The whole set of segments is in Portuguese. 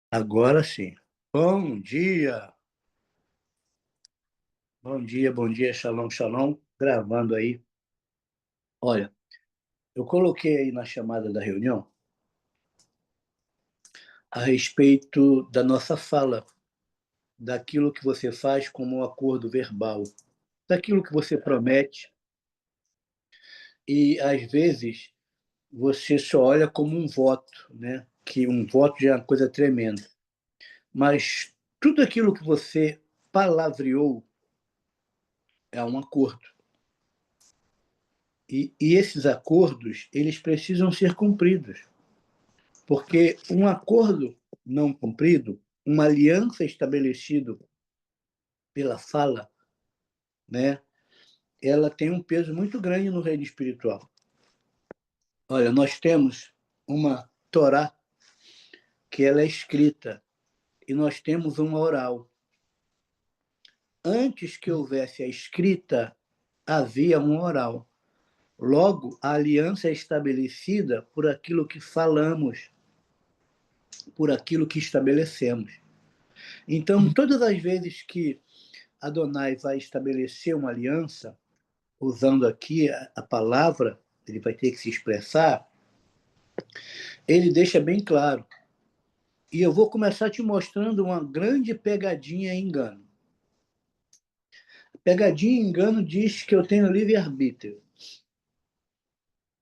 Agora sim. Bom dia, bom dia, shalom, shalom. Gravando aí. Olha, eu coloquei aí na chamada da reunião a respeito da nossa fala, daquilo que você faz como um acordo verbal, daquilo que você promete, e às vezes você só olha como um voto, né? Que um voto já é uma coisa tremenda. Mas tudo aquilo que você palavreou é um acordo. E esses acordos, eles precisam ser cumpridos, porque um acordo não cumprido, uma aliança estabelecida pela fala, né, ela tem um peso muito grande no reino espiritual. Olha, nós temos uma Torá que ela é escrita e nós temos uma oral. Antes que houvesse a escrita, havia uma oral. Logo, a aliança é estabelecida por aquilo que falamos, por aquilo que estabelecemos. Então, todas as vezes que Adonai vai estabelecer uma aliança, usando aqui a palavra, ele vai ter que se expressar, ele deixa bem claro. E eu vou começar te mostrando uma grande pegadinha e engano. Pegadinha e engano diz que eu tenho livre-arbítrio,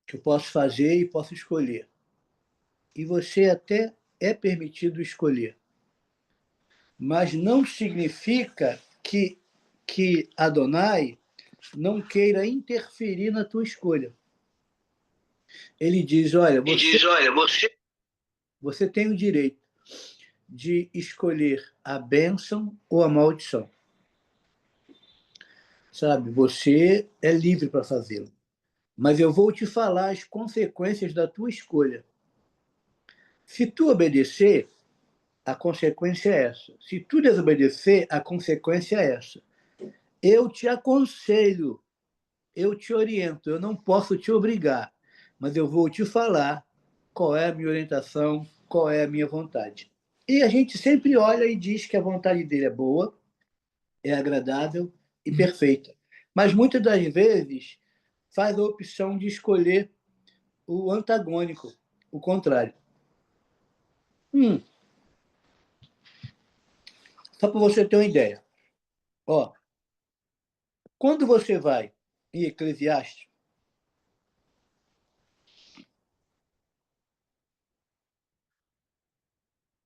que eu posso fazer e posso escolher. E você até é permitido escolher. Mas não significa que Adonai não queira interferir na tua escolha. Ele diz: olha, você tem o direito de escolher a bênção ou a maldição. Sabe, você é livre para fazê-lo. Mas eu vou te falar as consequências da tua escolha. Se tu obedecer, a consequência é essa. Se tu desobedecer, a consequência é essa. Eu te aconselho, eu te oriento, eu não posso te obrigar, mas eu vou te falar qual é a minha orientação, qual é a minha vontade. E a gente sempre olha e diz que a vontade dele é boa, é agradável e perfeita. Mas muitas das vezes faz a opção de escolher o antagônico, o contrário. Só para você ter uma ideia. Ó, quando você vai em Eclesiastes,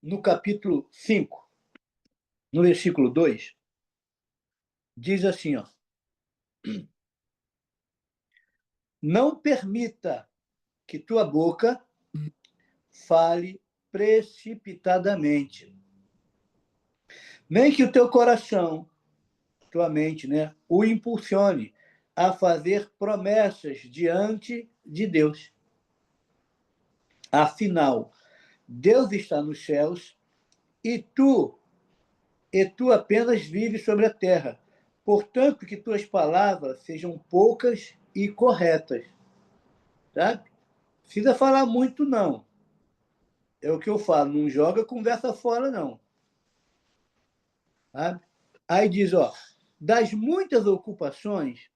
no capítulo 5, no versículo 2, diz assim, ó: não permita que tua boca fale precipitadamente, nem que o teu coração, tua mente, né, o impulsione a fazer promessas diante de Deus. Afinal, Deus está nos céus e tu apenas vives sobre a terra. Portanto, que tuas palavras sejam poucas e corretas. Tá? Precisa falar muito, não. É o que eu falo, não joga conversa fora, não. Tá? Aí diz, ó, das muitas ocupações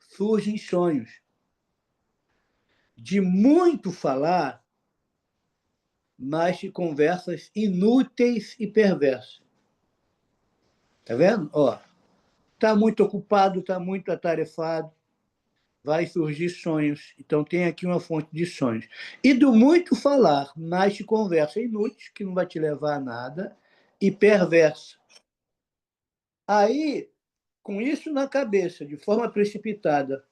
surgem sonhos. De muito falar, nasce conversas inúteis e perversas. Tá vendo? Ó, tá muito ocupado, tá muito atarefado, vai surgir sonhos. Então, tem aqui uma fonte de sonhos. E do muito falar, nasce conversa inútil, que não vai te levar a nada, e perversa. Aí, com isso na cabeça, de forma precipitada,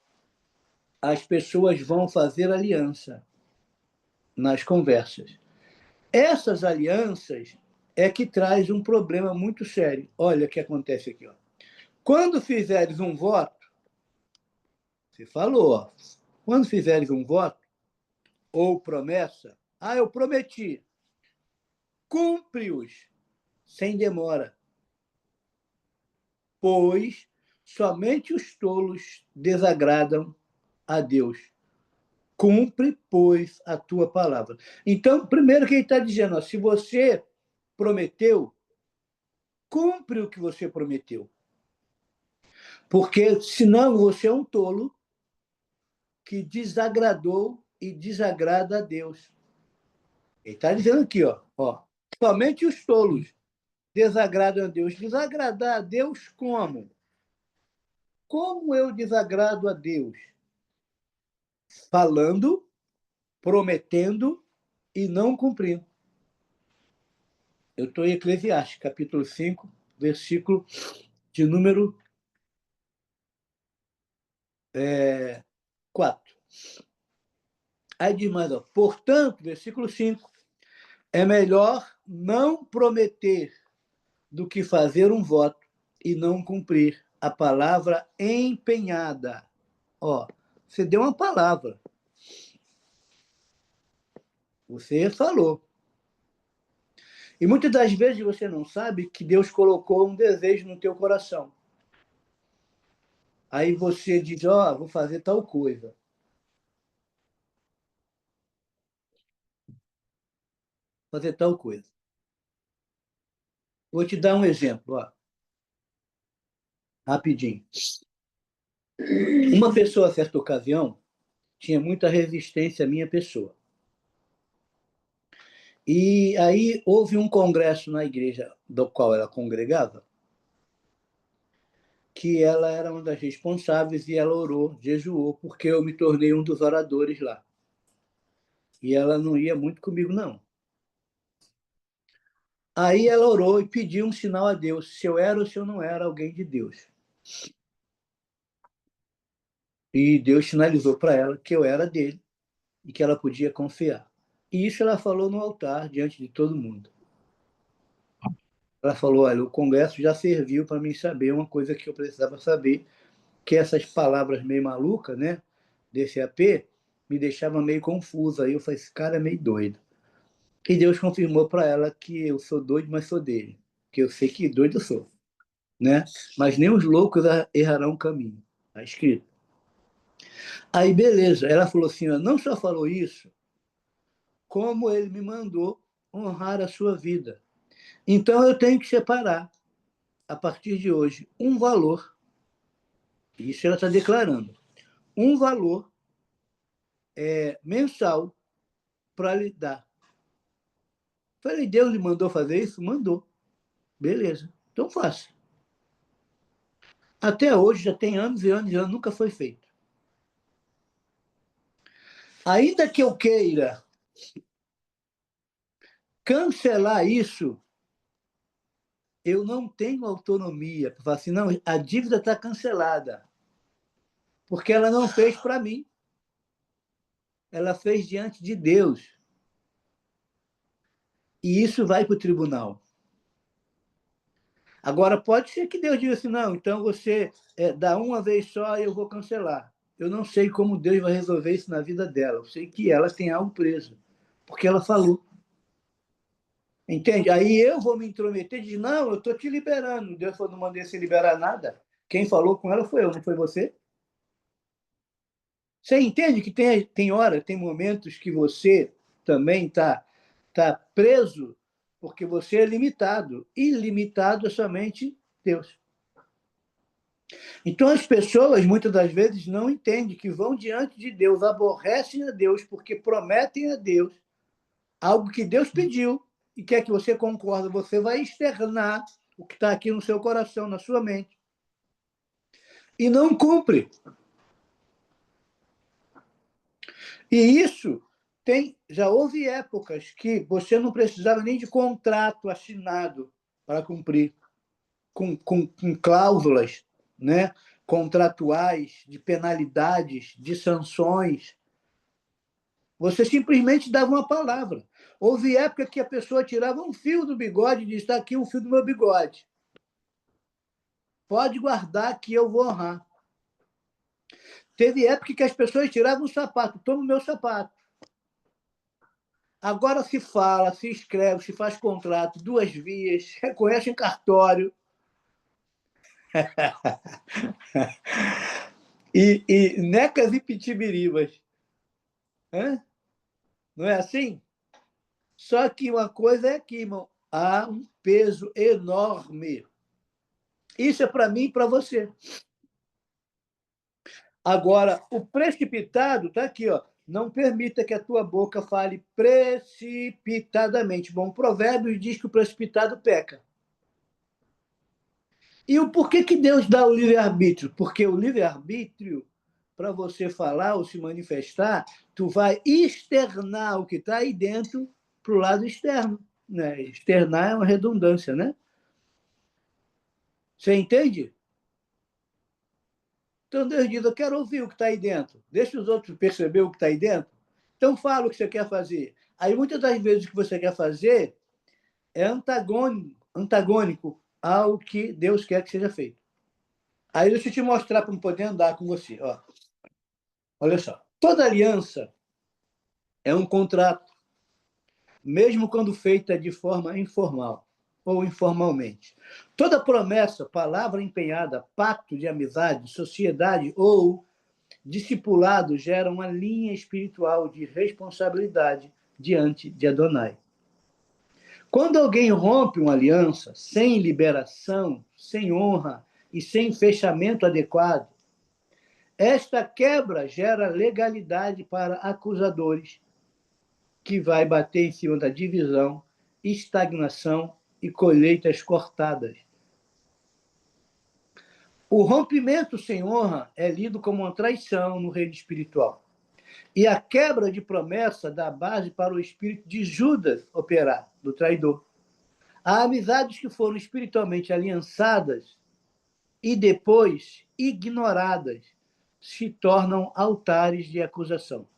as pessoas vão fazer aliança nas conversas. Essas alianças é que traz um problema muito sério. Olha o que acontece aqui. Ó. Quando fizeres um voto, você falou, ó, quando fizeres um voto ou promessa, eu prometi, cumpre-os sem demora, pois somente os tolos desagradam a Deus. Cumpre, pois, a tua palavra. Então, primeiro que ele está dizendo, ó, se você prometeu, cumpre o que você prometeu. Porque senão você é um tolo que desagradou e desagrada a Deus. Ele está dizendo aqui, ó, somente os tolos desagradam a Deus. Desagradar a Deus como? Como eu desagrado a Deus? Falando, prometendo e não cumprindo. Eu estou em Eclesiastes, capítulo 5, versículo de número 4. Aí diz mais, ó, portanto, versículo 5, é melhor não prometer do que fazer um voto e não cumprir a palavra empenhada. Ó, você deu uma palavra. Você falou. E muitas das vezes você não sabe que Deus colocou um desejo no teu coração. Aí você diz, ó, vou fazer tal coisa. Fazer tal coisa. Vou te dar um exemplo, ó, rapidinho. Uma pessoa, a certa ocasião, tinha muita resistência à minha pessoa. E aí houve um congresso na igreja do qual ela congregava, que ela era uma das responsáveis e ela orou, jejuou, porque eu me tornei um dos oradores lá. E ela não ia muito comigo, não. Aí ela orou e pediu um sinal a Deus, se eu era ou se eu não era alguém de Deus. E Deus sinalizou para ela que eu era dele e que ela podia confiar. E isso ela falou no altar, diante de todo mundo. Ela falou, olha, o congresso já serviu para mim saber uma coisa que eu precisava saber, que essas palavras meio malucas, né, desse AP, me deixavam meio confusa. Aí eu falei, esse cara é meio doido. E Deus confirmou para ela que eu sou doido, mas sou dele. Que eu sei que doido eu sou, né? Mas nem os loucos errarão o caminho. Está escrito. Aí, beleza. Ela falou assim, ó, não só falou isso, como ele me mandou honrar a sua vida. Então, eu tenho que separar, a partir de hoje, um valor. Isso ela está declarando. Um valor mensal para lhe dar. Falei, Deus lhe mandou fazer isso? Mandou. Beleza. Então faça. Até hoje, já tem anos e anos e anos, nunca foi feito. Ainda que eu queira cancelar isso, eu não tenho autonomia para falar assim, não, a dívida está cancelada, porque ela não fez para mim, ela fez diante de Deus. E isso vai para o tribunal. Agora, pode ser que Deus diga assim, não, então você dá uma vez só e eu vou cancelar. Eu não sei como Deus vai resolver isso na vida dela. Eu sei que ela tem algo preso, porque ela falou. Entende? Aí eu vou me intrometer e dizer, não, eu estou te liberando. Deus falou, não mandei você liberar nada. Quem falou com ela foi eu, não foi você? Você entende que tem hora, tem momentos que você também tá preso porque você é limitado. Ilimitado é somente Deus. Então as pessoas, muitas das vezes, não entendem que vão diante de Deus, aborrecem a Deus porque prometem a Deus algo que Deus pediu e quer que você concorde. Você vai externar o que está aqui no seu coração, na sua mente. E não cumpre. E isso já houve épocas que você não precisava nem de contrato assinado para cumprir, com cláusulas, né, contratuais, de penalidades, de sanções. Você simplesmente dava uma palavra. Houve época que a pessoa tirava um fio do bigode e dizia, está aqui um fio do meu bigode. Pode guardar que eu vou honrar. Teve época que as pessoas tiravam o sapato, toma o meu sapato. Agora se fala, se escreve, se faz contrato, duas vias, reconhece em cartório. e necas e pitibiribas. Hã? Não é assim? Só que uma coisa é que, irmão, há um peso enorme. Isso é para mim e para você. Agora, o precipitado está aqui, ó. Não permita que a tua boca fale precipitadamente. Bom, o provérbio diz que o precipitado peca. E o porquê que Deus dá o livre-arbítrio? Porque o livre-arbítrio, para você falar ou se manifestar, tu vai externar o que está aí dentro para o lado externo. Né? Externar é uma redundância, né? Você entende? Então Deus diz, eu quero ouvir o que está aí dentro. Deixa os outros perceber o que está aí dentro. Então fala o que você quer fazer. Aí muitas das vezes o que você quer fazer é antagônico ao que Deus quer que seja feito. Aí deixa eu te mostrar para poder andar com você. Ó. Olha só. Toda aliança é um contrato, mesmo quando feita de forma informal ou informalmente. Toda promessa, palavra empenhada, pacto de amizade, sociedade ou discipulado gera uma linha espiritual de responsabilidade diante de Adonai. Quando alguém rompe uma aliança sem liberação, sem honra e sem fechamento adequado, esta quebra gera legalidade para acusadores, que vai bater em cima da divisão, estagnação e colheitas cortadas. O rompimento sem honra é lido como uma traição no reino espiritual. E a quebra de promessa dá base para o espírito de Judas operar, do traidor. Há amizades que foram espiritualmente aliançadas e depois ignoradas se tornam altares de acusação.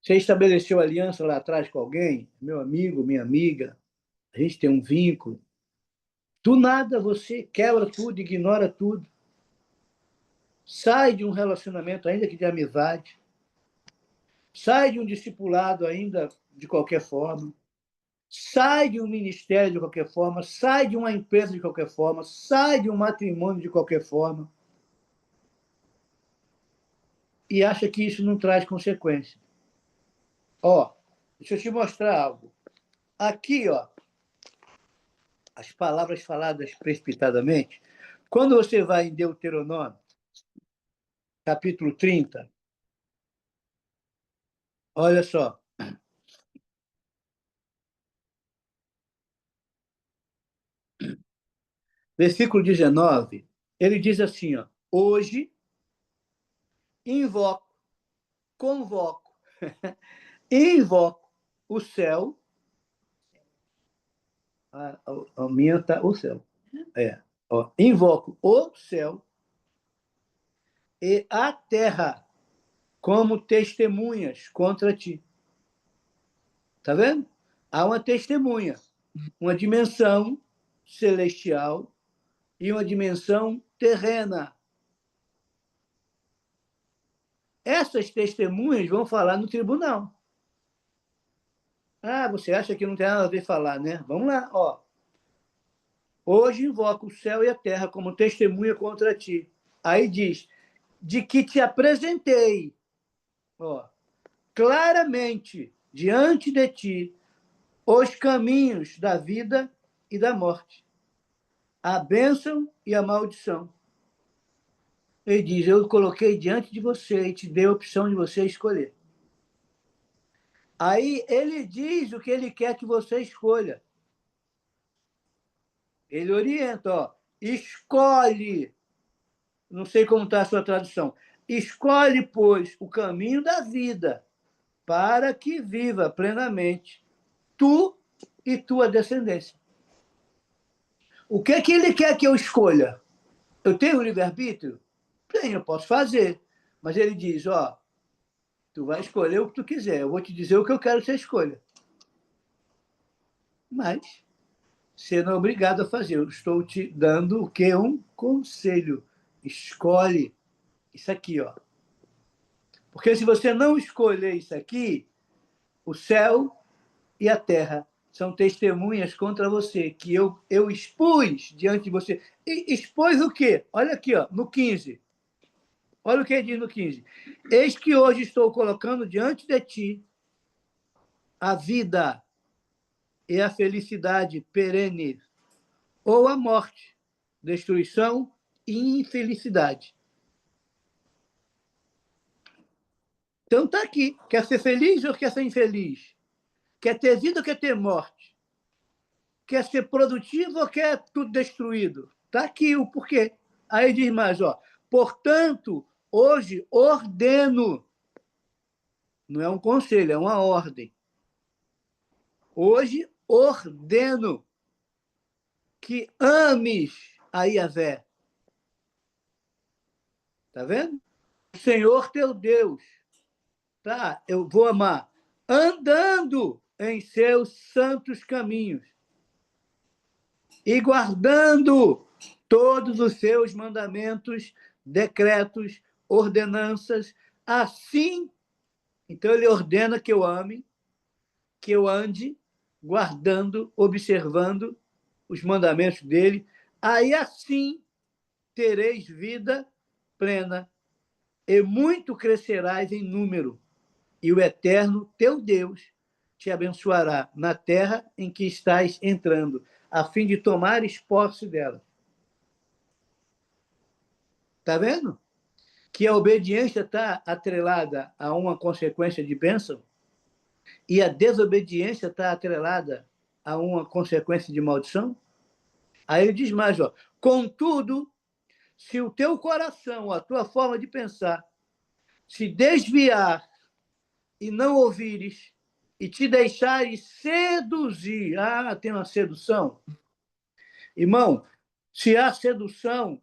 Você estabeleceu aliança lá atrás com alguém, meu amigo, minha amiga, a gente tem um vínculo. Do nada você quebra tudo, ignora tudo. Sai de um relacionamento, ainda que de amizade. Sai de um discipulado, ainda de qualquer forma. Sai de um ministério de qualquer forma. Sai de uma empresa de qualquer forma. Sai de um matrimônio de qualquer forma. E acha que isso não traz consequência. Ó, deixa eu te mostrar algo. Aqui, ó, as palavras faladas precipitadamente. Quando você vai em Deuteronômio, capítulo 30, olha só. Versículo 19, ele diz assim, ó, hoje invoco, convoco, invoco o céu, a minha tá o céu, ó, invoco o céu e a terra como testemunhas contra ti. Tá vendo? Há uma testemunha, uma dimensão celestial e uma dimensão terrena. Essas testemunhas vão falar no tribunal. Ah, você acha que não tem nada a ver falar, né? Vamos lá, ó. Hoje invoco o céu e a terra como testemunha contra ti. Aí diz, de que te apresentei, ó, claramente diante de ti os caminhos da vida e da morte, a bênção e a maldição. Ele diz, eu coloquei diante de você e te dei a opção de você escolher. Aí ele diz o que ele quer que você escolha. Ele orienta, ó, escolhe, não sei como está a sua tradução, escolhe, pois, o caminho da vida, para que viva plenamente tu e tua descendência. O que é que ele quer que eu escolha? Eu tenho livre-arbítrio? Tenho, eu posso fazer. Mas ele diz, ó, tu vai escolher o que tu quiser, eu vou te dizer o que eu quero que você escolha. Mas você não é obrigado a fazer. Eu estou te dando o quê? Um conselho. Escolhe isso aqui, ó. Porque se você não escolher isso aqui, o céu e a terra são testemunhas contra você, que eu expus diante de você. E expus o quê? Olha aqui, ó, no 15. Olha o que ele diz no 15. Eis que hoje estou colocando diante de ti a vida e a felicidade perene, ou a morte, destruição e infelicidade. Então está aqui. Quer ser feliz ou quer ser infeliz? Quer ter vida ou quer ter morte? Quer ser produtivo ou quer tudo destruído? Está aqui o porquê. Aí diz mais, ó. Portanto, hoje ordeno. Não é um conselho, é uma ordem. Hoje ordeno que ames a Yahvé. Está vendo? O Senhor teu Deus. Tá? Eu vou amar. Andando em seus santos caminhos e guardando todos os seus mandamentos, decretos, ordenanças, assim. Então, ele ordena que eu ame, que eu ande, guardando, observando os mandamentos dele. Aí, assim, tereis vida plena e muito crescerás em número. E o Eterno, teu Deus, te abençoará na terra em que estás entrando, a fim de tomares posse dela. Está vendo? Que a obediência está atrelada a uma consequência de bênção e a desobediência está atrelada a uma consequência de maldição? Aí ele diz mais, ó, contudo, se o teu coração, a tua forma de pensar, se desviar e não ouvires e te deixares seduzir, tem uma sedução? Irmão, se há sedução,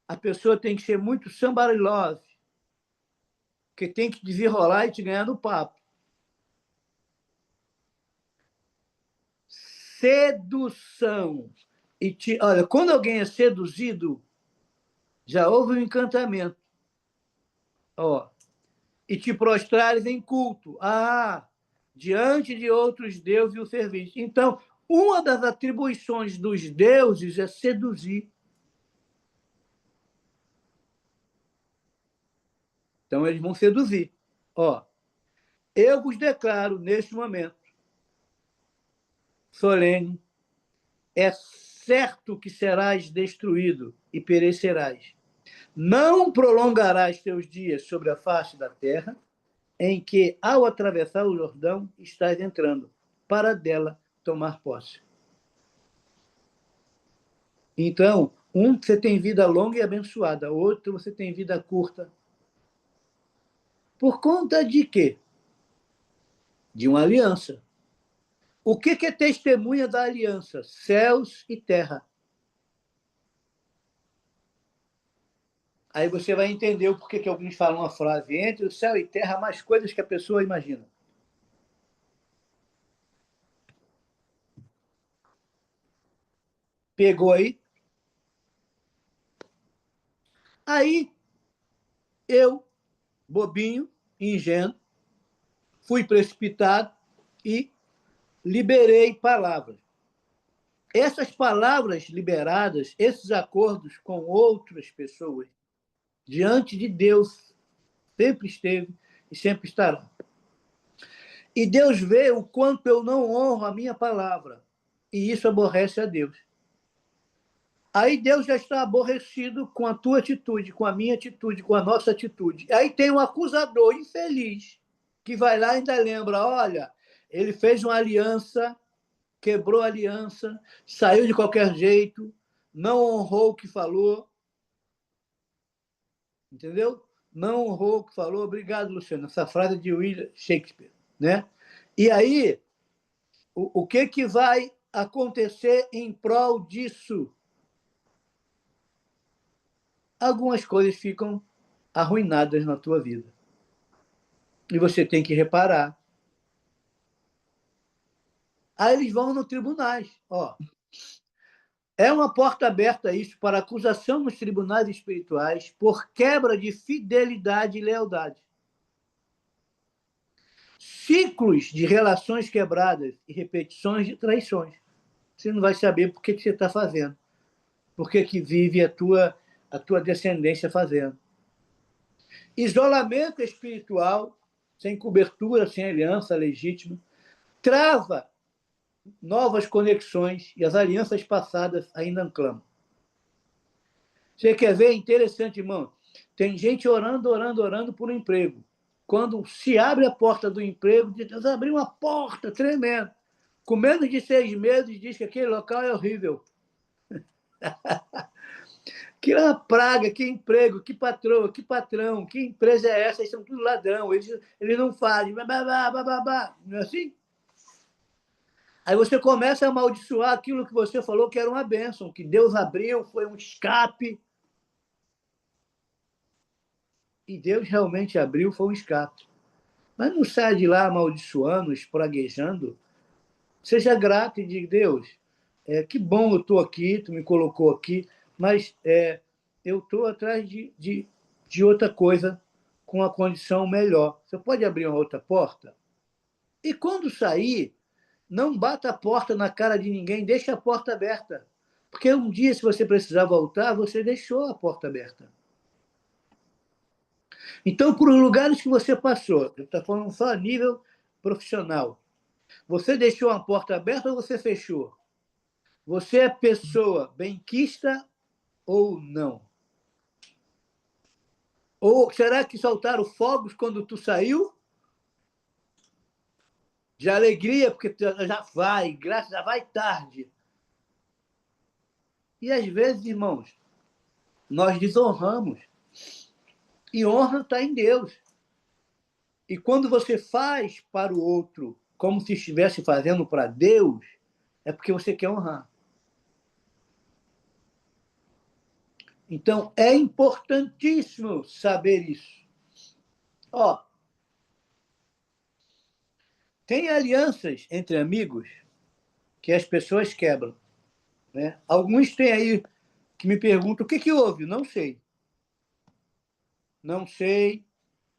a pessoa tem que ser muito somebody love, que tem que desenrolar e te ganhar no papo. Sedução. Olha, quando alguém é seduzido, já houve um encantamento. Ó, e te prostrares em culto. Diante de outros deuses o serviço. Então, uma das atribuições dos deuses é seduzir. Então, eles vão seduzir. Ó, eu vos declaro, neste momento, solene, é certo que serás destruído e perecerás. Não prolongarás teus dias sobre a face da terra, em que, ao atravessar o Jordão, estás entrando, para dela tomar posse. Então, você tem vida longa e abençoada, outro você tem vida curta. Por conta de quê? De uma aliança. O que é testemunha da aliança? Céus e terra. Aí você vai entender o porquê que alguns falam uma frase: entre o céu e terra, há mais coisas que a pessoa imagina. Pegou aí? Aí, eu, bobinho, ingênuo, fui precipitado e liberei palavras. Essas palavras liberadas, esses acordos com outras pessoas, diante de Deus, sempre esteve e sempre estará. E Deus vê o quanto eu não honro a minha palavra. E isso aborrece a Deus. Aí Deus já está aborrecido com a tua atitude, com a minha atitude, com a nossa atitude. Aí tem um acusador infeliz que vai lá e ainda lembra: olha, ele fez uma aliança, quebrou a aliança, saiu de qualquer jeito, não honrou o que falou. Entendeu? Não honrou o que falou. Obrigado, Luciano. Essa frase é de William Shakespeare. Né? E aí, o que vai acontecer em prol disso? Algumas coisas ficam arruinadas na tua vida. E você tem que reparar. Aí eles vão no tribunais. Ó, é uma porta aberta isso para acusação nos tribunais espirituais por quebra de fidelidade e lealdade. Ciclos de relações quebradas e repetições de traições. Você não vai saber por que você está fazendo. Por que vive a tua descendência fazendo. Isolamento espiritual, sem cobertura, sem aliança legítima, trava novas conexões e as alianças passadas ainda clamam. Você quer ver? Interessante, irmão. Tem gente orando por um emprego. Quando se abre a porta do emprego, Deus abriu uma porta tremenda. Com menos de 6 meses, diz que aquele local é horrível. Que é uma praga, que emprego, que patroa, que patrão, que empresa é essa? Eles são tudo ladrão, eles não fazem. Não é assim? Aí você começa a amaldiçoar aquilo que você falou que era uma bênção, que Deus abriu, foi um escape. E Deus realmente abriu, foi um escape. Mas não saia de lá amaldiçoando, espraguejando. Seja grato e diga, Deus, que bom eu estou aqui, tu me colocou aqui, mas eu estou atrás de outra coisa com uma condição melhor. Você pode abrir uma outra porta? E quando sair, não bata a porta na cara de ninguém, deixa a porta aberta. Porque um dia, se você precisar voltar, você deixou a porta aberta. Então, por os lugares que você passou, eu estou falando só a nível profissional, você deixou a porta aberta ou você fechou? Você é pessoa benquista ou não? Ou será que soltaram fogos quando tu saiu? De alegria, porque tu já vai, graças já vai tarde. E às vezes, irmãos, nós desonramos. E honra está em Deus. E quando você faz para o outro como se estivesse fazendo para Deus, é porque você quer honrar. Então, é importantíssimo saber isso. Ó, tem alianças entre amigos que as pessoas quebram. Né? Alguns têm aí que me perguntam o que houve. Não sei. Não sei.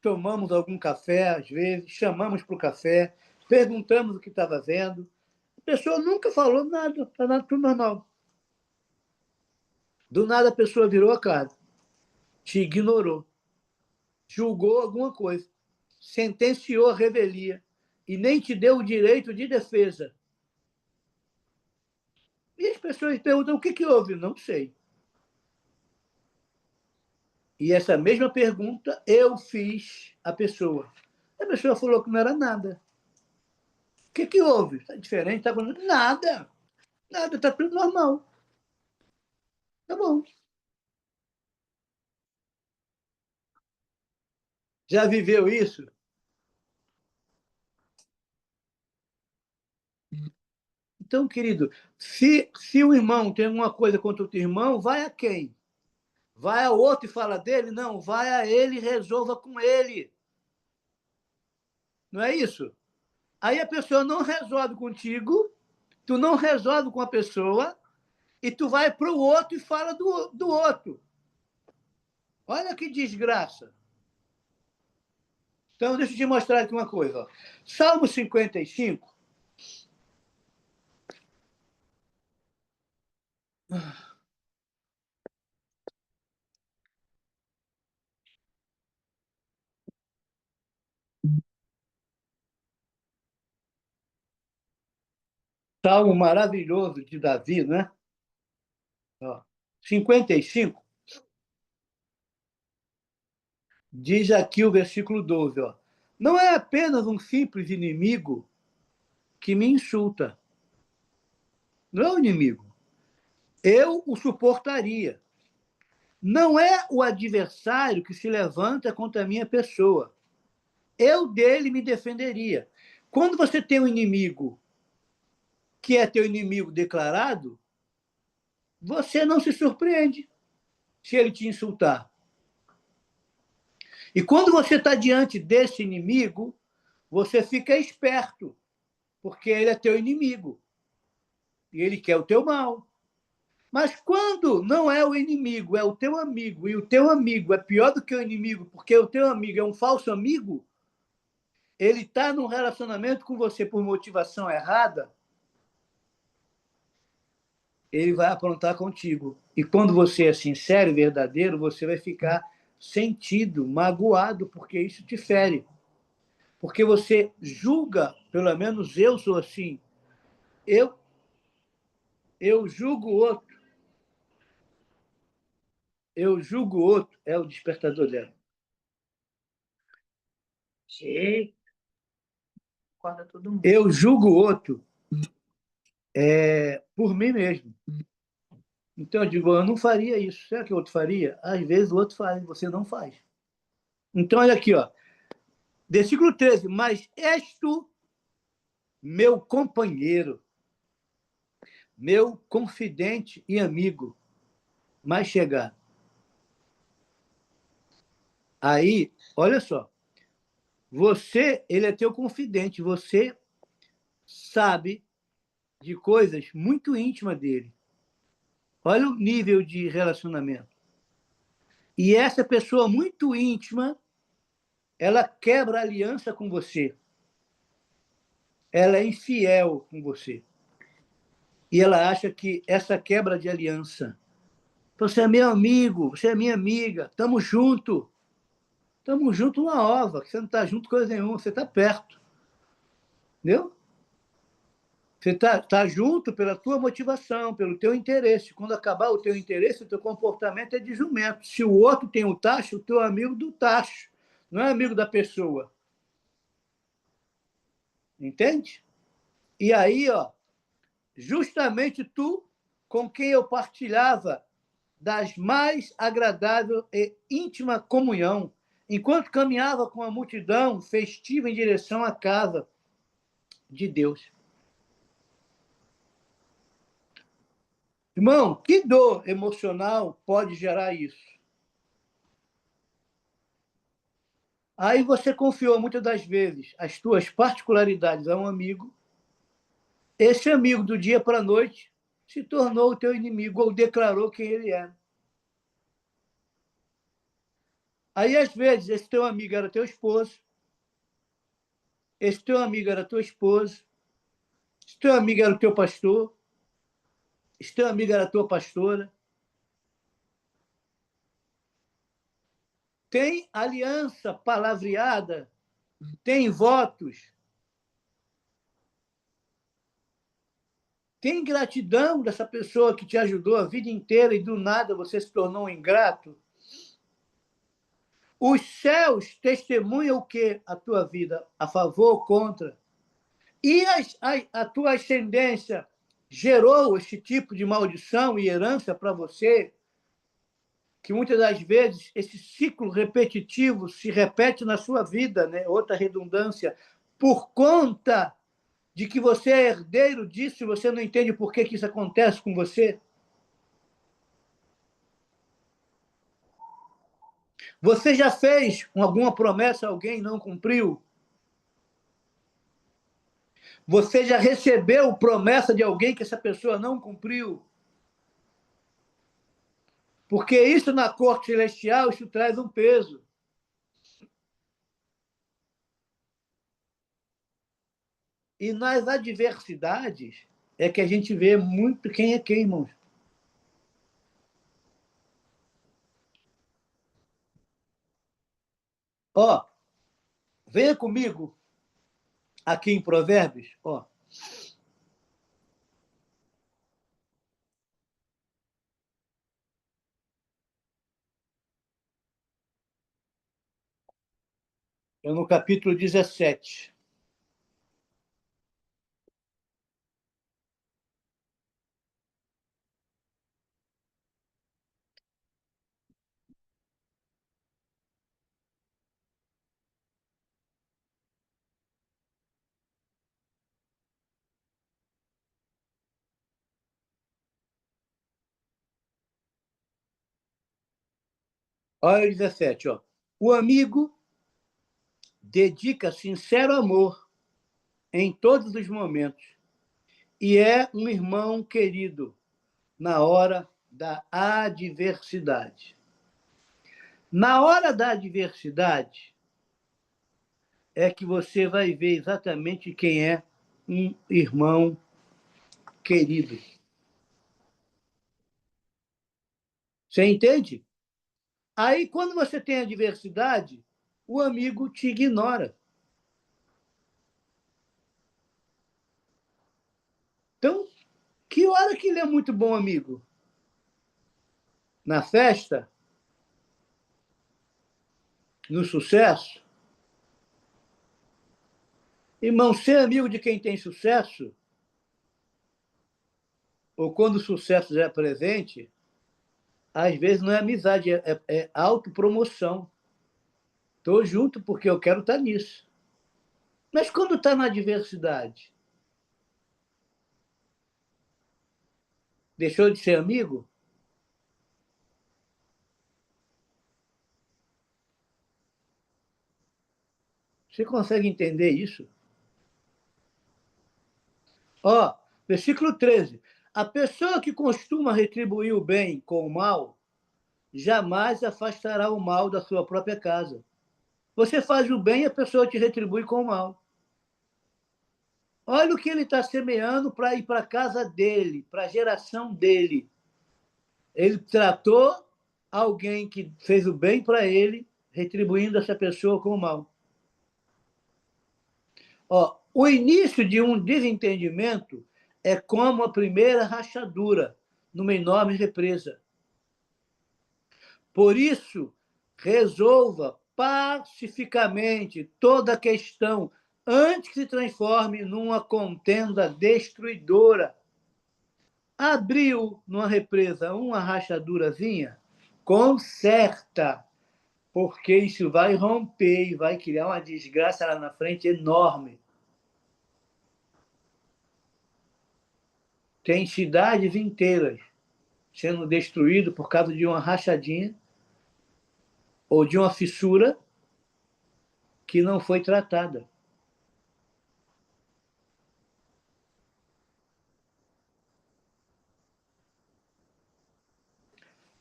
Tomamos algum café, às vezes, chamamos para o café, perguntamos o que estava vendo. A pessoa nunca falou nada, está nada tudo normal. Do nada a pessoa virou a cara, te ignorou, julgou alguma coisa, sentenciou a revelia e nem te deu o direito de defesa. E as pessoas perguntam o que houve? Não sei. E essa mesma pergunta eu fiz à pessoa. A pessoa falou que não era nada. O que houve? Está diferente? Está falando nada. Nada, está tudo normal. Tá bom. Já viveu isso? Então, querido, se o irmão tem alguma coisa contra o teu irmão, vai a quem? Vai ao outro e fala dele? Não, vai a ele e resolva com ele. Não é isso? Aí a pessoa não resolve contigo, tu não resolve com a pessoa, e tu vai para o outro e fala do outro. Olha que desgraça. Então, deixa eu te mostrar aqui uma coisa. Ó. Salmo 55. Salmo maravilhoso de Davi, né? Ó, 55. Diz aqui o versículo 12, ó. Não é apenas um simples inimigo que me insulta. Não é um inimigo. Eu o suportaria. Não é o adversário que se levanta contra a minha pessoa. Eu dele me defenderia. Quando você tem um inimigo que é teu inimigo declarado, você não se surpreende se ele te insultar. E quando você está diante desse inimigo, você fica esperto, porque ele é teu inimigo. E ele quer o teu mal. Mas quando não é o inimigo, é o teu amigo, e o teu amigo é pior do que o inimigo, porque o teu amigo é um falso amigo, ele está num relacionamento com você por motivação errada, ele vai aprontar contigo. E quando você é sincero e verdadeiro, você vai ficar sentido, magoado, porque isso te fere. Porque você julga, pelo menos eu sou assim, eu, eu julgo o outro, é o despertador dela. Gente, acorda todo mundo. Eu julgo o outro por mim mesmo. Então eu digo, eu não faria isso. Será que o outro faria? Às vezes o outro faz, você não faz. Então olha aqui, ó. Versículo 13. Mas és tu, meu companheiro, meu confidente e amigo, mais chegado. Aí, olha só. Você, ele é teu confidente. Você sabe de coisas muito íntimas dele. Olha o nível de relacionamento. E essa pessoa muito íntima, ela quebra aliança com você. Ela é infiel com você. E ela acha que essa quebra de aliança, você é meu amigo, você é minha amiga, estamos juntos. Estamos juntos uma ova, que você não está junto com coisa nenhuma, você está perto. Entendeu? Você está junto pela tua motivação, pelo teu interesse. Quando acabar o teu interesse, o teu comportamento é de jumento. Se o outro tem o tacho, o teu amigo do tacho. Não é amigo da pessoa. Entende? E aí, ó, justamente tu, com quem eu partilhava das mais agradável e íntima comunhão, enquanto caminhava com a multidão festiva em direção à casa de Deus. Irmão, que dor emocional pode gerar isso? Aí você confiou muitas das vezes as tuas particularidades a um amigo. Esse amigo, do dia para a noite, se tornou o teu inimigo ou declarou quem ele é. Aí, às vezes, esse teu amigo era teu esposo, esse teu amigo era tua esposa, esse teu amigo era o teu pastor, esse teu amigo era a tua pastora. Tem aliança palavreada, tem votos, tem gratidão dessa pessoa que te ajudou a vida inteira e do nada você se tornou um ingrato. Os céus testemunham o que a tua vida, a favor ou contra. E a tua ascendência gerou esse tipo de maldição e herança para você, que muitas das vezes esse ciclo repetitivo se repete na sua vida, né? Outra redundância, por conta de que você é herdeiro disso e você não entende por que isso acontece com você? Você já fez alguma promessa a alguém e não cumpriu? Você já recebeu promessa de alguém que essa pessoa não cumpriu? Porque isso na corte celestial, isso traz um peso. E nas adversidades é que a gente vê muito quem é quem, irmãos. Ó, venha comigo aqui em Provérbios, ó. É no capítulo 17. Olha o 17, ó. O amigo dedica sincero amor em todos os momentos e é um irmão querido na hora da adversidade. Na hora da adversidade é que você vai ver exatamente quem é um irmão querido. Você entende? Aí, quando você tem adversidade, o amigo te ignora. Então, que hora que ele é muito bom amigo? Na festa? No sucesso? Irmão, ser amigo de quem tem sucesso, ou quando o sucesso já é presente, às vezes não é amizade, é autopromoção. Estou junto porque eu quero estar nisso. Mas quando está na adversidade, deixou de ser amigo? Você consegue entender isso? Ó, versículo 13. A pessoa que costuma retribuir o bem com o mal, jamais afastará o mal da sua própria casa. Você faz o bem e a pessoa te retribui com o mal. Olha o que ele está semeando para ir para a casa dele, para a geração dele. Ele tratou alguém que fez o bem para ele, retribuindo essa pessoa com o mal. Ó, o início de um desentendimento é como a primeira rachadura numa enorme represa. Por isso, resolva pacificamente toda a questão antes que se transforme numa contenda destruidora. Abriu numa represa uma rachadurazinha, conserta, porque isso vai romper e vai criar uma desgraça lá na frente enorme. Tem cidades inteiras sendo destruídas por causa de uma rachadinha ou de uma fissura que não foi tratada.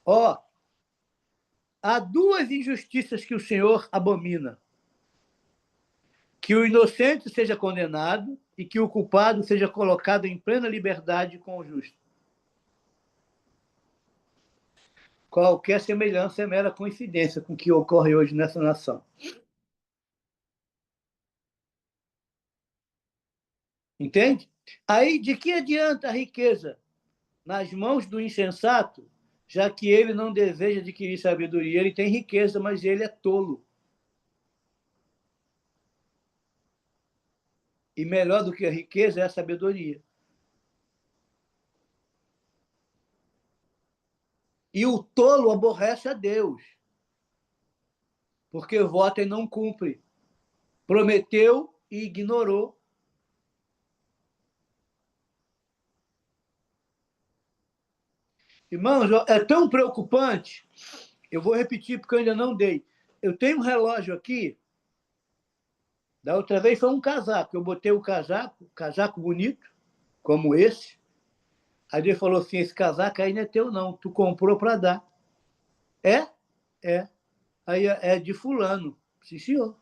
Ó, há duas injustiças que o Senhor abomina: que o inocente seja condenado e que o culpado seja colocado em plena liberdade com o justo. Qualquer semelhança é mera coincidência com o que ocorre hoje nessa nação. Entende? Aí, de que adianta a riqueza nas mãos do insensato, já que ele não deseja adquirir sabedoria? Ele tem riqueza, mas ele é tolo. E melhor do que a riqueza é a sabedoria. E o tolo aborrece a Deus, porque vota e não cumpre. Prometeu e ignorou. Irmãos, é tão preocupante. Eu vou repetir porque eu ainda não dei. Eu tenho um relógio aqui. Da outra vez foi um casaco. Eu botei o casaco bonito, como esse. Aí ele falou assim: esse casaco aí não é teu, não. Tu comprou para dar. É? É. Aí é de fulano. Sim, senhor.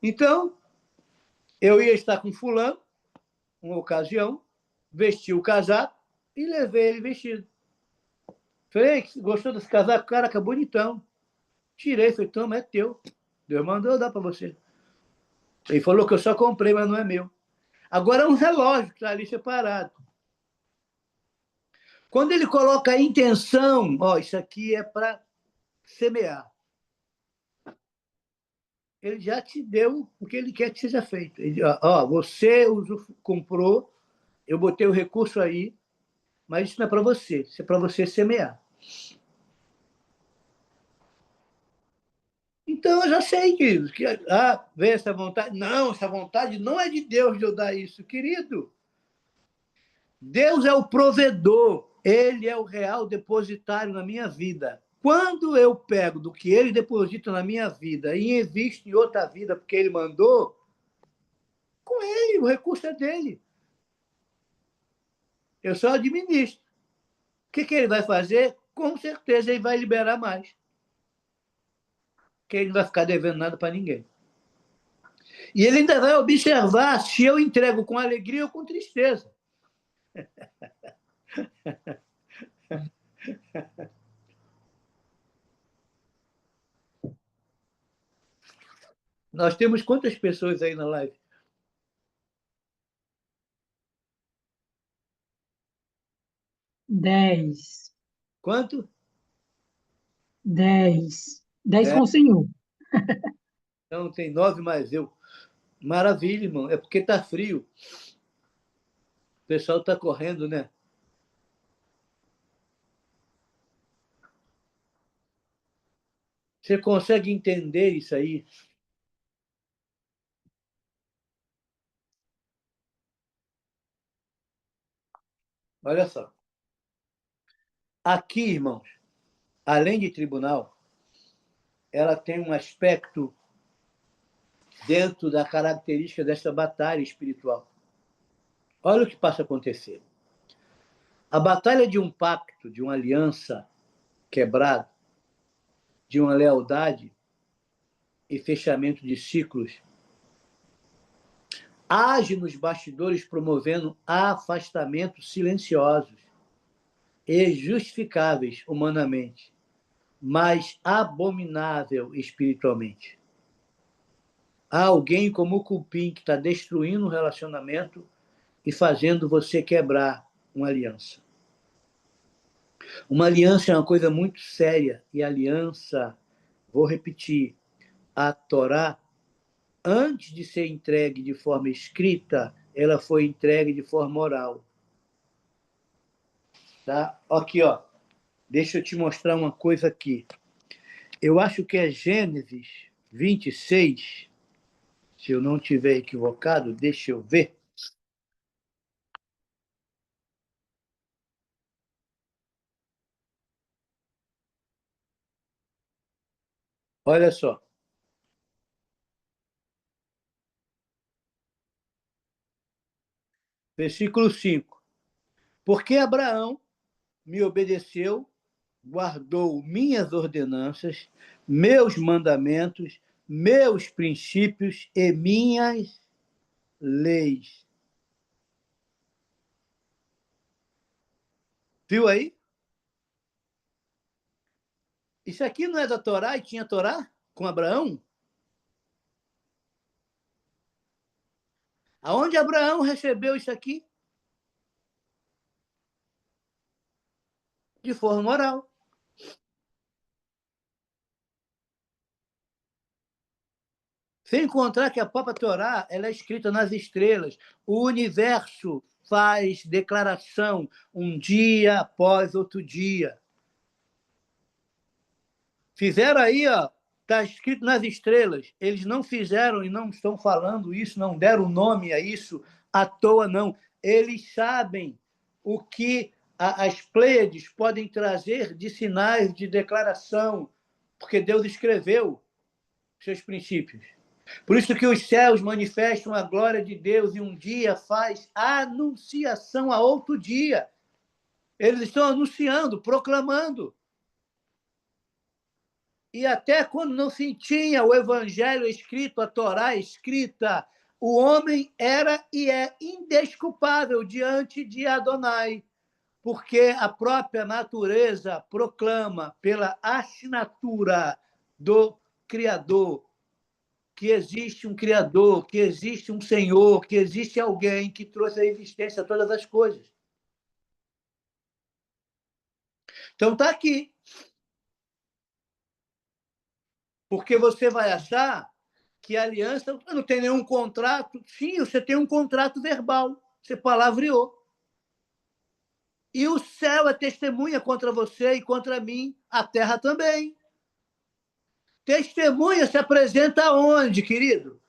Então, eu ia estar com fulano, uma ocasião, vesti o casaco e levei ele vestido. Falei: gostou desse casaco? Caraca, bonitão. Tirei, falei: toma, é teu. Deus mandou dar para você. Ele falou que eu só comprei, mas não é meu. Agora é um relógio que está ali separado. Quando ele coloca a intenção, ó, isso aqui é para semear. Ele já te deu o que ele quer que seja feito. Ele, ó, você comprou, eu botei o recurso aí, mas isso não é para você, isso é para você semear. Então, eu já sei disso. Vem essa vontade. Não, essa vontade não é de Deus de eu dar isso, querido. Deus é o provedor. Ele é o real depositário na minha vida. Quando eu pego do que ele deposita na minha vida e invisto em outra vida porque ele mandou, com ele, o recurso é dele. Eu só administro. O que ele vai fazer? Com certeza ele vai liberar mais. Porque ele não vai ficar devendo nada para ninguém. E ele ainda vai observar se eu entrego com alegria ou com tristeza. Nós temos quantas pessoas aí na live? 10. Quanto? 10. 10 com 10. o senhor. Então tem 9 mais eu. Maravilha, irmão. É porque tá frio. O pessoal tá correndo, né? Você consegue entender isso aí? Olha só. Aqui, irmãos, além de tribunal, ela tem um aspecto dentro da característica desta batalha espiritual. Olha o que passa a acontecer. A batalha de um pacto, de uma aliança quebrada, de uma lealdade e fechamento de ciclos, age nos bastidores promovendo afastamentos silenciosos e justificáveis humanamente, mas abominável espiritualmente. Há alguém como o cupim que está destruindo um relacionamento e fazendo você quebrar uma aliança. Uma aliança é uma coisa muito séria, e aliança, vou repetir, a Torá, antes de ser entregue de forma escrita, ela foi entregue de forma oral. Tá? Aqui, ó. Deixa eu te mostrar uma coisa aqui. Eu acho que é Gênesis 26, se eu não estiver equivocado, deixa eu ver. Olha só. Versículo 5. Porque Abraão me obedeceu, guardou minhas ordenanças, meus mandamentos, meus princípios e minhas leis. Viu aí? Isso aqui não é da Torá e tinha Torá com Abraão? Aonde Abraão recebeu isso aqui? De forma oral. Sem encontrar que a própria Torá ela é escrita nas estrelas. O universo faz declaração um dia após outro dia. Fizeram aí, ó, está escrito nas estrelas. Eles não fizeram e não estão falando isso, não deram nome a isso à toa, não. Eles sabem o que as Pleiades podem trazer de sinais de declaração, porque Deus escreveu seus princípios. Por isso que os céus manifestam a glória de Deus e um dia faz anunciação a outro dia. Eles estão anunciando, proclamando. E até quando não se tinha o evangelho escrito, a Torá escrita, o homem era e é indesculpável diante de Adonai, porque a própria natureza proclama pela assinatura do Criador que existe um Criador, que existe um Senhor, que existe alguém que trouxe à existência todas as coisas. Então está aqui. Porque você vai achar que a aliança não tem nenhum contrato. Sim, você tem um contrato verbal. Você palavreou. E o céu é testemunha contra você e contra mim, a terra também. Testemunha se apresenta onde, querido?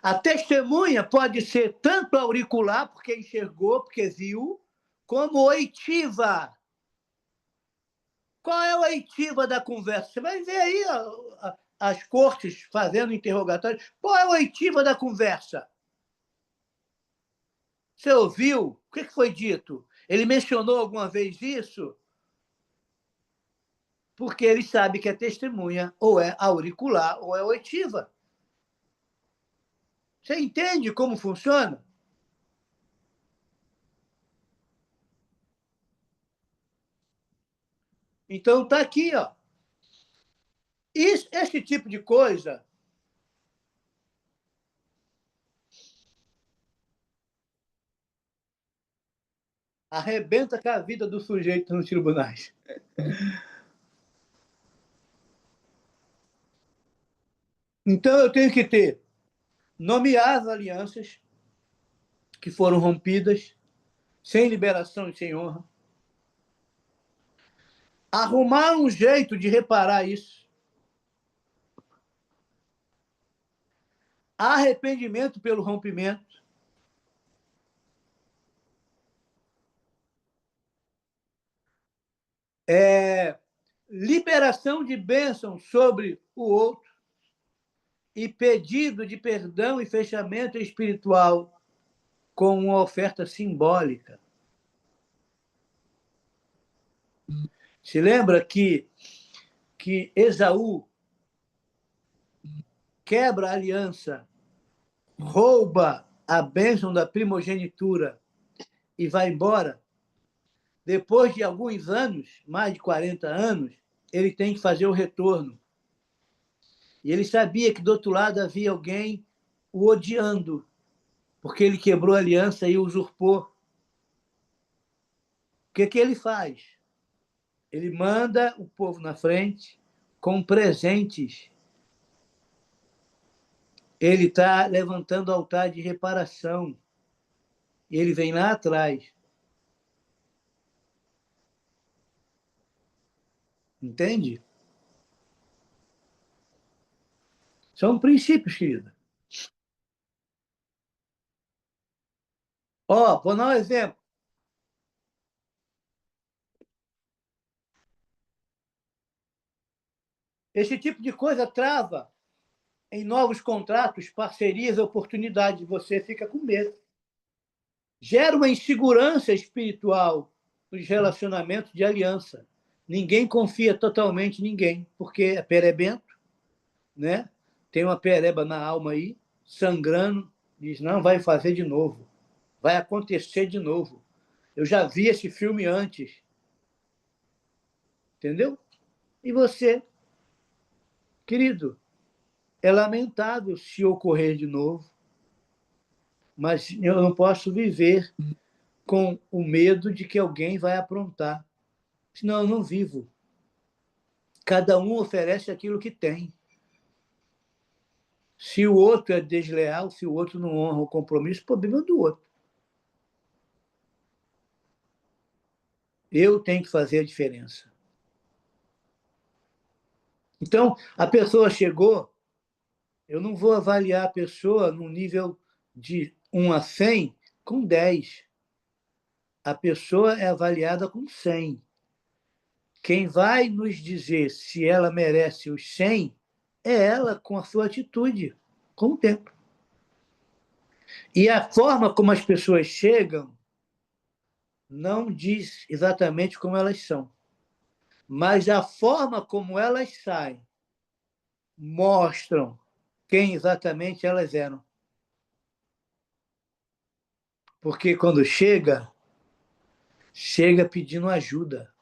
A testemunha pode ser tanto auricular, porque enxergou, porque viu, como oitiva. Qual é a oitiva da conversa? Você vai ver aí as cortes fazendo interrogatório. Qual é a oitiva da conversa? Você ouviu? O que foi dito? Ele mencionou alguma vez isso? Porque ele sabe que a testemunha ou é auricular ou é oitiva. Você entende como funciona? Então, está aqui, ó. Esse tipo de coisa arrebenta com a vida do sujeito nos tribunais. Então, eu tenho que nomear as alianças que foram rompidas, sem liberação e sem honra, arrumar um jeito de reparar isso, arrependimento pelo rompimento, liberação de bênção sobre o outro e pedido de perdão e fechamento espiritual com uma oferta simbólica. Se lembra que Esaú quebra a aliança, rouba a bênção da primogenitura e vai embora? Depois de alguns anos, mais de 40 anos, ele tem que fazer o retorno. E ele sabia que do outro lado havia alguém o odiando, porque ele quebrou a aliança e usurpou. O que ele faz? Ele manda o povo na frente com presentes. Ele está levantando o altar de reparação. E ele vem lá atrás. Entende? São princípios, querida. Ó, vou dar um exemplo. Esse tipo de coisa trava em novos contratos, parcerias, oportunidades. Você fica com medo. Gera uma insegurança espiritual nos relacionamentos de aliança. Ninguém confia totalmente em ninguém, porque é perebento, né? Tem uma pereba na alma aí, sangrando, diz, não, vai fazer de novo, vai acontecer de novo. Eu já vi esse filme antes. Entendeu? E você, querido, é lamentável se ocorrer de novo, mas eu não posso viver com o medo de que alguém vai aprontar. Senão eu não vivo. Cada um oferece aquilo que tem. Se o outro é desleal, se o outro não honra o compromisso, o problema é do outro. Eu tenho que fazer a diferença. Então, a pessoa chegou, eu não vou avaliar a pessoa no nível de 1 a 100 com 10. A pessoa é avaliada com 100. Quem vai nos dizer se ela merece os 100 é ela com a sua atitude, com o tempo. E a forma como as pessoas chegam não diz exatamente como elas são. Mas a forma como elas saem mostram quem exatamente elas eram. Porque quando chega pedindo ajuda,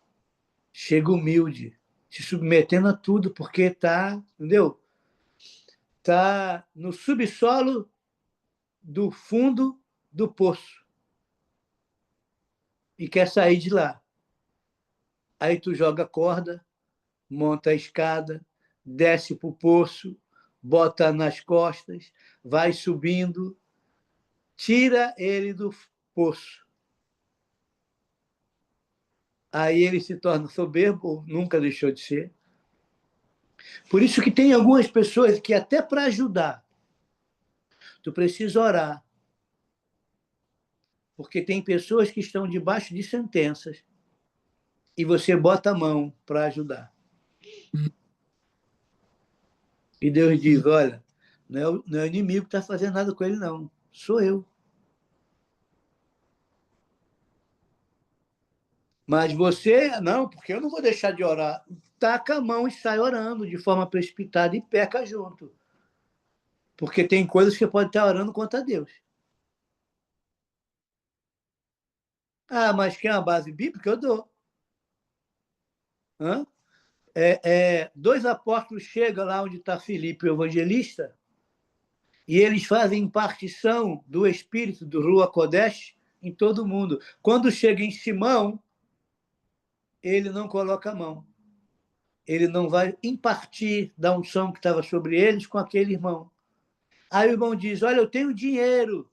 chega humilde, se submetendo a tudo, porque está, entendeu? Está no subsolo do fundo do poço e quer sair de lá. Aí tu joga a corda, monta a escada, desce para o poço, bota nas costas, vai subindo, tira ele do poço. Aí ele se torna soberbo, nunca deixou de ser. Por isso que tem algumas pessoas que até para ajudar, tu precisa orar. Porque tem pessoas que estão debaixo de sentenças e você bota a mão para ajudar. E Deus diz, olha, não é o inimigo que está fazendo nada com ele, não. Sou eu. Mas você, não, porque eu não vou deixar de orar. Taca a mão e sai orando de forma precipitada e peca junto. Porque tem coisas que você pode estar orando contra Deus. Ah, mas quer uma base bíblica? Eu dou. Hã? Dois apóstolos chegam lá onde está Filipe, o evangelista, e eles fazem impartição do Espírito, do Ruach Kodesh, em todo mundo. Quando chega em Simão, ele não coloca a mão. Ele não vai impartir da unção que estava sobre eles com aquele irmão. Aí o irmão diz, olha, eu tenho dinheiro,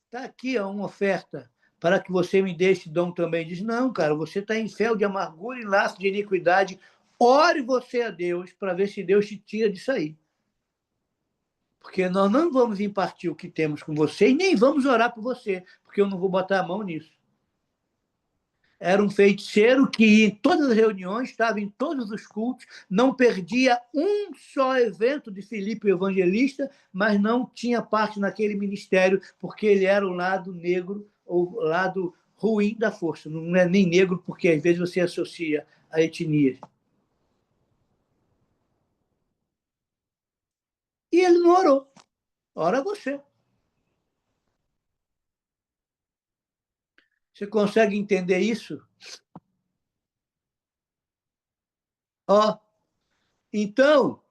está aqui uma oferta, para que você me dê esse dom também. Diz, não, cara, você está em fel de amargura e laço de iniquidade. Ore você a Deus para ver se Deus te tira disso aí. Porque nós não vamos impartir o que temos com você e nem vamos orar por você, porque eu não vou botar a mão nisso. Era um feiticeiro que ia em todas as reuniões, estava em todos os cultos, não perdia um só evento de Filipe o Evangelista, mas não tinha parte naquele ministério, porque ele era o lado negro, ou lado ruim da força. Não é nem negro, porque às vezes você associa a etnia. E ele não orou. Ora você. Você consegue entender isso? Ó, então,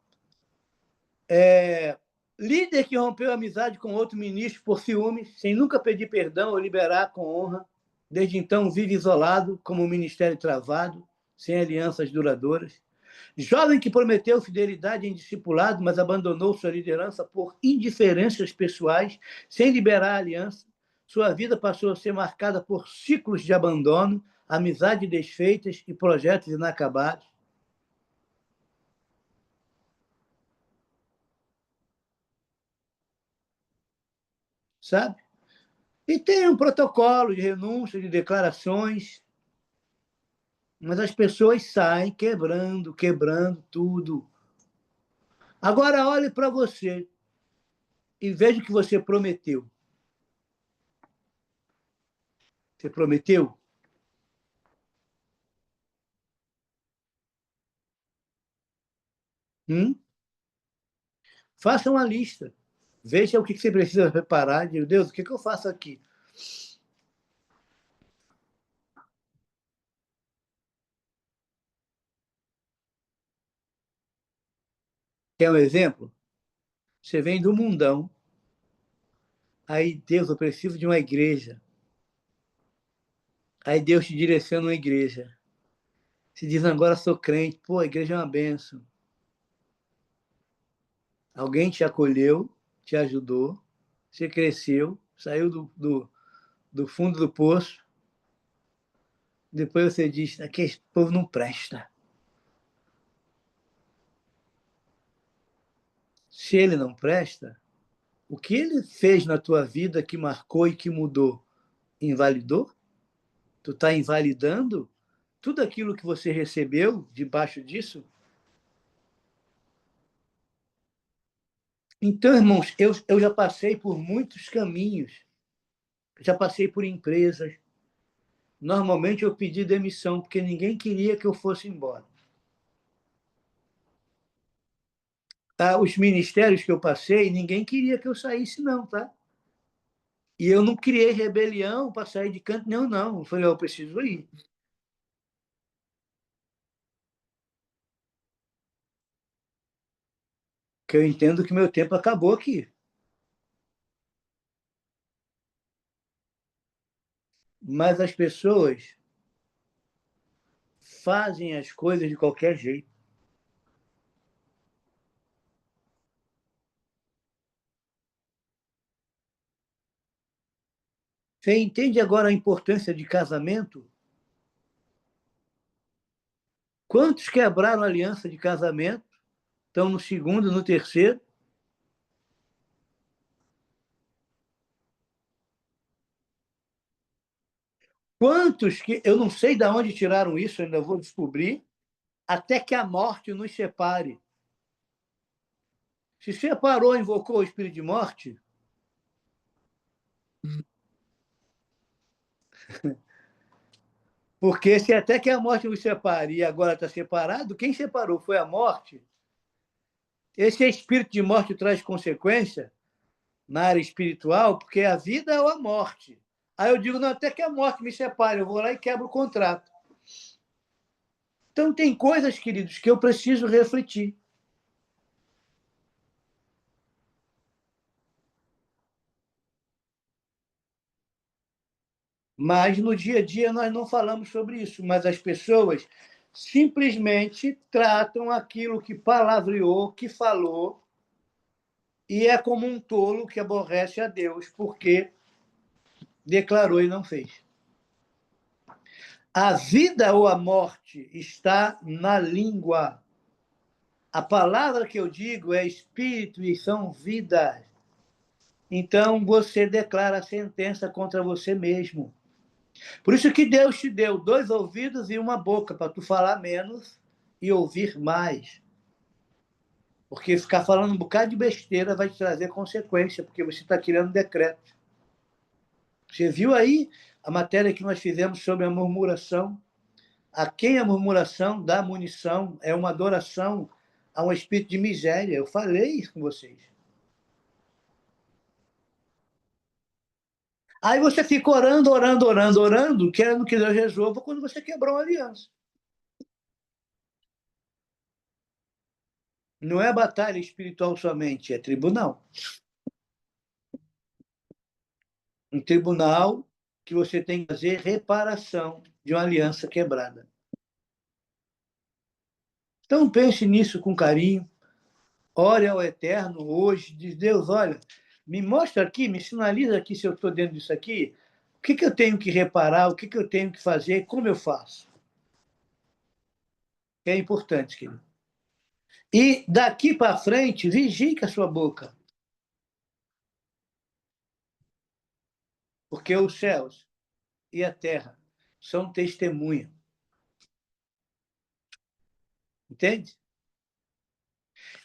líder que rompeu amizade com outro ministro por ciúme, sem nunca pedir perdão ou liberar com honra, desde então vive isolado, como um ministério travado, sem alianças duradouras. Jovem que prometeu fidelidade em discipulado, mas abandonou sua liderança por indiferenças pessoais, sem liberar a aliança. Sua vida passou a ser marcada por ciclos de abandono, amizades desfeitas e projetos inacabados. Sabe? E tem um protocolo de renúncia, de declarações, mas as pessoas saem quebrando, quebrando tudo. Agora olhe para você e veja o que você prometeu. Você prometeu? Faça uma lista. Veja o que você precisa preparar. Diga, Deus, o que eu faço aqui? Quer um exemplo? Você vem do mundão. Aí, Deus, eu preciso de uma igreja. Aí Deus te direciona uma igreja. Você diz, agora sou crente. Pô, a igreja é uma benção. Alguém te acolheu, te ajudou, você cresceu, saiu do fundo do poço. Depois você diz, aqui esse povo não presta. Se ele não presta, o que ele fez na tua vida que marcou e que mudou, invalidou? Tu está invalidando tudo aquilo que você recebeu debaixo disso? Então, irmãos, eu já passei por muitos caminhos, já passei por empresas. Normalmente eu pedi demissão, porque ninguém queria que eu fosse embora. Os ministérios que eu passei, ninguém queria que eu saísse, não, tá? E eu não criei rebelião para sair de canto nenhum, não. Eu falei, eu preciso ir. Porque eu entendo que meu tempo acabou aqui. Mas as pessoas fazem as coisas de qualquer jeito. Você entende agora a importância de casamento? Quantos quebraram a aliança de casamento? Estão no segundo, no terceiro? Quantos que eu não sei de onde tiraram isso, ainda vou descobrir, até que a morte nos separe. Se separou, invocou o espírito de morte, porque se até que a morte nos separe e agora está separado, quem separou foi a morte. Esse espírito de morte traz consequência na área espiritual, porque a vida ou a morte. Aí eu digo, não, até que a morte me separe, eu vou lá e quebro o contrato. Então, tem coisas, queridos, que eu preciso refletir. Mas no dia a dia nós não falamos sobre isso, mas as pessoas simplesmente tratam aquilo que palavreou, que falou, e é como um tolo que aborrece a Deus, porque declarou e não fez. A vida ou a morte está na língua. A palavra que eu digo é espírito e são vidas. Então, você declara a sentença contra você mesmo. Por isso que Deus te deu 2 ouvidos e uma boca, para tu falar menos e ouvir mais. Porque ficar falando um bocado de besteira vai te trazer consequência, porque você está criando decreto. Você viu aí a matéria que nós fizemos sobre a murmuração? A quem a murmuração dá munição é uma adoração a um espírito de miséria. Eu falei isso com vocês. Aí você fica orando, orando, orando, orando, querendo que Deus resolva quando você quebrou uma aliança. Não é batalha espiritual somente, é tribunal. Um tribunal que você tem que fazer reparação de uma aliança quebrada. Então pense nisso com carinho. Ore ao Eterno hoje, diz Deus, olha, me mostra aqui, me sinaliza aqui se eu estou dentro disso aqui, o que eu tenho que reparar, o que eu tenho que fazer, como eu faço. É importante, querido. E daqui para frente, vigie com a sua boca. Porque os céus e a terra são testemunha. Entende?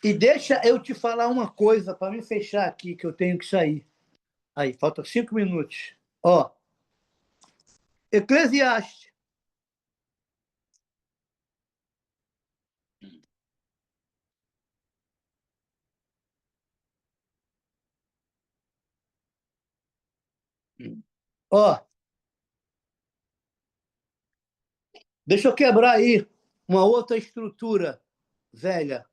E deixa eu te falar uma coisa para me fechar aqui, que eu tenho que sair. Aí, falta 5 minutos. Ó, Eclesiastes. Ó, deixa eu quebrar aí uma outra estrutura velha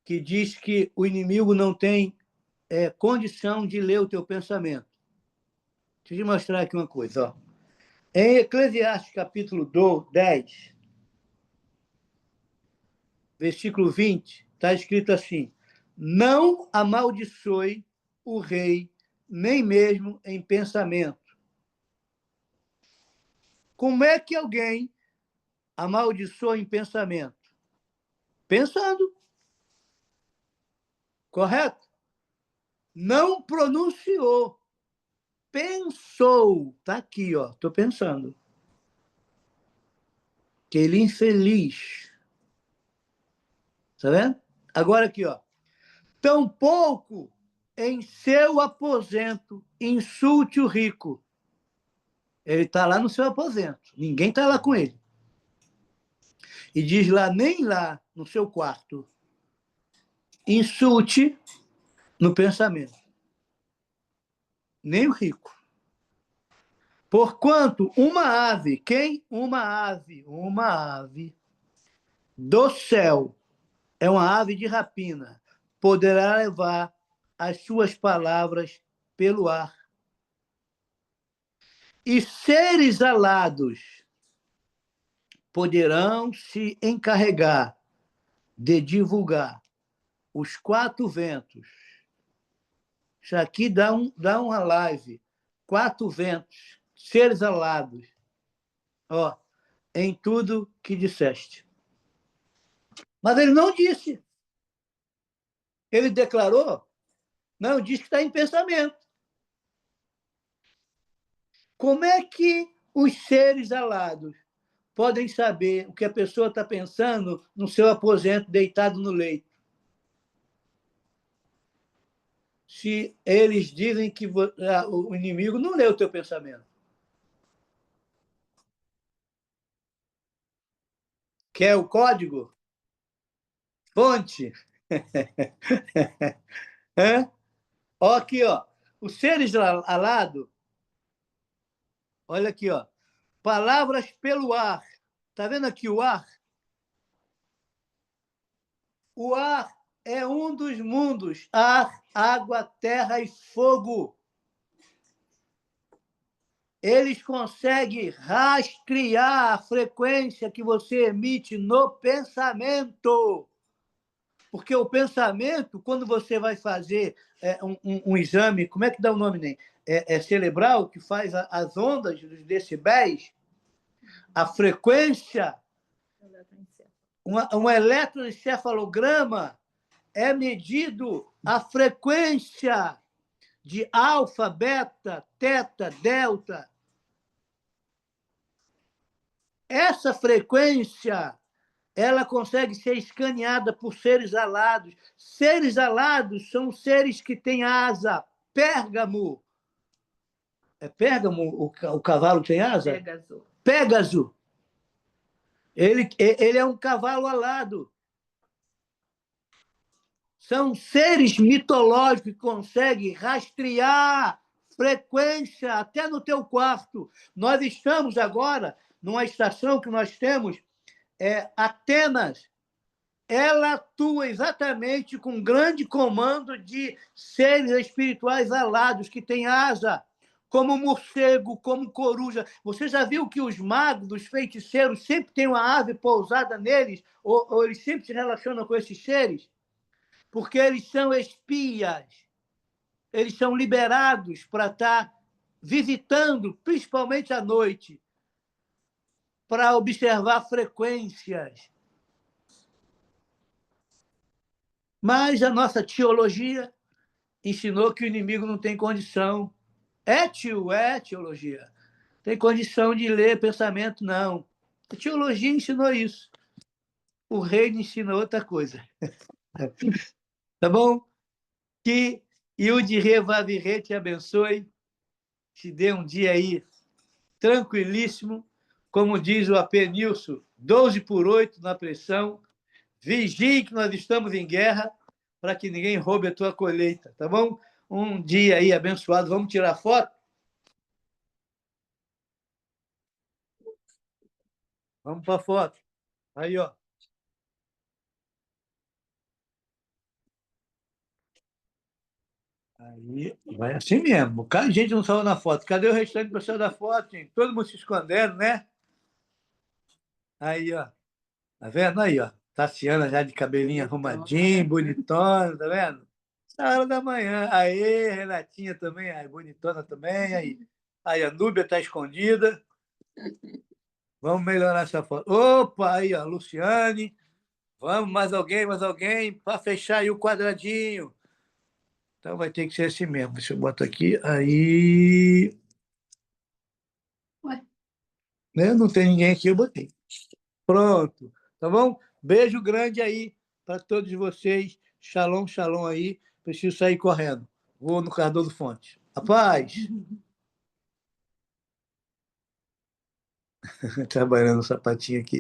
que diz que o inimigo não tem condição de ler o teu pensamento. Deixa eu te mostrar aqui uma coisa. Ó. Em Eclesiastes, capítulo 10, versículo 20, está escrito assim: não amaldiçoe o rei, nem mesmo em pensamento. Como é que alguém amaldiçoa em pensamento? Pensando. Correto? Não pronunciou. Pensou. Está aqui, ó. Estou pensando. Que ele infeliz. Está vendo? Agora aqui, ó. Tampouco em seu aposento insulte o rico. Ele está lá no seu aposento. Ninguém está lá com ele. E diz lá, nem lá no seu quarto, insulte no pensamento. Nem o rico. Porquanto uma ave, quem? Uma ave do céu, é uma ave de rapina, poderá levar as suas palavras pelo ar. E seres alados poderão se encarregar de divulgar os 4 ventos. Isso aqui dá uma live. 4 ventos, seres alados, ó, em tudo que disseste. Mas ele não disse. Ele declarou? Não, diz que está em pensamento. Como é que os seres alados podem saber o que a pessoa está pensando no seu aposento, deitado no leito? Se eles dizem que o inimigo não lê o teu pensamento. Quer o código? Fonte. É? Ó, aqui, ó. Os seres alados, olha aqui, ó. Palavras pelo ar. Está vendo aqui o ar? O ar é um dos mundos: ar, água, terra e fogo. Eles conseguem rastrear a frequência que você emite no pensamento. Porque o pensamento, quando você vai fazer um exame, como é que dá o nome, Ney? É cerebral, que faz as ondas dos decibéis, a frequência, um eletroencefalograma é medido a frequência de alfa, beta, teta, delta. Essa frequência, ela consegue ser escaneada por seres alados. Seres alados são seres que têm asa. Pérgamo. É Pérgamo o cavalo que tem asa? Pégaso. Pégaso. Ele é um cavalo alado. São seres mitológicos que conseguem rastrear frequência até no teu quarto. Nós estamos agora numa estação que nós temos, Atenas. Ela atua exatamente com um grande comando de seres espirituais alados, que têm asa, como morcego, como coruja. Você já viu que os magos, os feiticeiros, sempre têm uma ave pousada neles, ou eles sempre se relacionam com esses seres? Porque eles são espias. Eles são liberados para estar visitando, principalmente à noite, para observar frequências. Mas a nossa teologia ensinou que o inimigo não tem condição. É teologia. Tem condição de ler pensamento, não. A teologia ensinou isso. O reino ensina outra coisa. Tá bom? Que Yud-Re Vav-Re te abençoe, te dê um dia aí tranquilíssimo, como diz o AP Nilson, 12/8 na pressão. Vigie que nós estamos em guerra, para que ninguém roube a tua colheita, tá bom? Um dia aí abençoado. Vamos tirar foto? Vamos para a foto. Aí, ó. Aí, vai assim mesmo. Um cara de gente não saiu na foto. Cadê o restante do pessoal da foto, gente? Todo mundo se escondendo, né? Aí, ó. Tá vendo? Aí, ó. Tassiana já de cabelinho arrumadinho, bonitona, tá vendo? Na hora da manhã. Aí, Renatinha também, aí, bonitona também. Aí a Núbia tá escondida. Vamos melhorar essa foto. Opa, aí, ó, Luciane. Vamos, mais alguém, para fechar aí o quadradinho. Então vai ter que ser assim mesmo. Deixa eu botar aqui. Aí. Ué. Né? Não tem ninguém aqui, eu botei. Pronto. Tá bom? Beijo grande aí para todos vocês. Shalom, shalom aí. Preciso sair correndo. Vou no Cardoso Fonte. A paz! Trabalhando no sapatinho aqui.